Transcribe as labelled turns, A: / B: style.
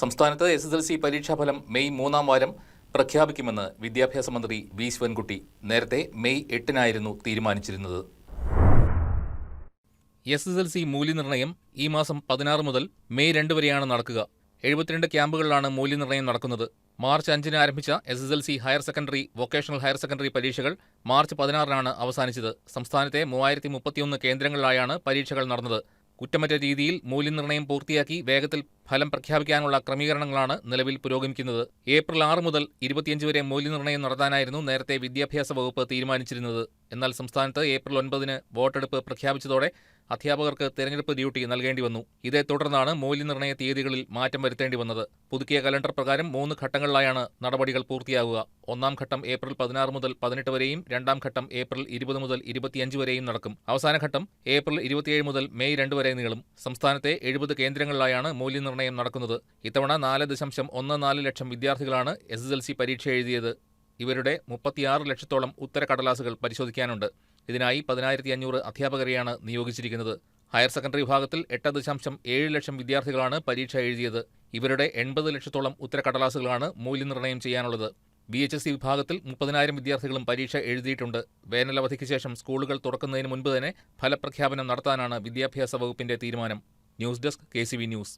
A: സംസ്ഥാനത്ത് SSLC പരീക്ഷാഫലം May 3-ാം വാരം പ്രഖ്യാപിക്കുമെന്ന് വിദ്യാഭ്യാസ മന്ത്രി വി ശിവൻകുട്ടി നേരത്തെ മെയ് 8-നായിരുന്നു തീരുമാനിച്ചിരുന്നത്. SSLC മൂല്യനിർണ്ണയം ഈ മാസം 16 മുതൽ മെയ് 2 വരെയാണ് നടക്കുക. 72 ക്യാമ്പുകളിലാണ് മൂല്യനിർണ്ണയം നടക്കുന്നത്. മാർച്ച് 5-ന് ആരംഭിച്ച SSLC higher secondary, vocational higher secondary പരീക്ഷകൾ മാർച്ച് 16-നാണ് അവസാനിച്ചത്. സംസ്ഥാനത്തെ 3031 കേന്ദ്രങ്ങളിലായാണ് പരീക്ഷകൾ നടന്നത്. കുറ്റമറ്റ രീതിയിൽ മൂല്യനിർണ്ണയം പൂർത്തിയാക്കി വേഗത്തിൽ ഫലം പ്രഖ്യാപിക്കാനുള്ള ക്രമീകരണങ്ങളാണ് നിലവിൽ പുരോഗമിക്കുന്നത്. ഏപ്രിൽ 6 മുതൽ 25 വരെ മൂല്യനിർണ്ണയം നടത്താനായിരുന്നു നേരത്തെ വിദ്യാഭ്യാസ വകുപ്പ് തീരുമാനിച്ചിരുന്നത്. എന്നാൽ സംസ്ഥാനത്ത് ഏപ്രിൽ 9-ന് വോട്ടെടുപ്പ് പ്രഖ്യാപിച്ചതോടെ അധ്യാപകർക്ക് തെരഞ്ഞെടുപ്പ് ഡ്യൂട്ടി നൽകേണ്ടി വന്നു. ഇതേ തുടർന്നാണ് മൂല്യനിർണ്ണയ തീയതികളിൽ മാറ്റം വരുത്തേണ്ടി വന്നത്. പുതുക്കിയ കലണ്ടർ പ്രകാരം 3 ഘട്ടങ്ങളിലായാണ് നടപടികൾ പൂർത്തിയാകുക. 1-ാം ഘട്ടം ഏപ്രിൽ 16 മുതൽ 18 വരെയും 2-ാം ഘട്ടം ഏപ്രിൽ 20 മുതൽ 25 വരെയും നടക്കും. അവസാന ഘട്ടം ഏപ്രിൽ 27 മുതൽ മെയ് 2 വരെ നീളും. സംസ്ഥാനത്തെ 70 കേന്ദ്രങ്ങളിലായാണ് മൂല്യനിർണ്ണയം നടക്കുന്നത്. ഇത്തവണ 4.14 ലക്ഷം വിദ്യാർത്ഥികളാണ് SSLC പരീക്ഷ എഴുതിയത്. ഇവരുടെ 36 ലക്ഷത്തോളം ഉത്തരക്കടലാസുകൾ പരിശോധിക്കാനുണ്ട്. ഇതിനായി 10,500 അധ്യാപകരെയാണ് നിയോഗിച്ചിരിക്കുന്നത്. ഹയർ സെക്കൻഡറി വിഭാഗത്തിൽ 8.7 ലക്ഷം വിദ്യാർത്ഥികളാണ് പരീക്ഷ എഴുതിയത്. ഇവരുടെ 80 ലക്ഷത്തോളം ഉത്തരക്കടലാസുകളാണ് മൂല്യനിർണ്ണയം ചെയ്യാനുള്ളത്. VHSC വിഭാഗത്തിൽ 30,000 വിദ്യാർത്ഥികളും പരീക്ഷ എഴുതിയിട്ടുണ്ട്. വേനലവധിക്ക് ശേഷം സ്കൂളുകൾ തുറക്കുന്നതിന് മുൻപ് തന്നെ ഫലപ്രഖ്യാപനം നടത്താനാണ് വിദ്യാഭ്യാസ വകുപ്പിന്റെ തീരുമാനം. News desk KCV news.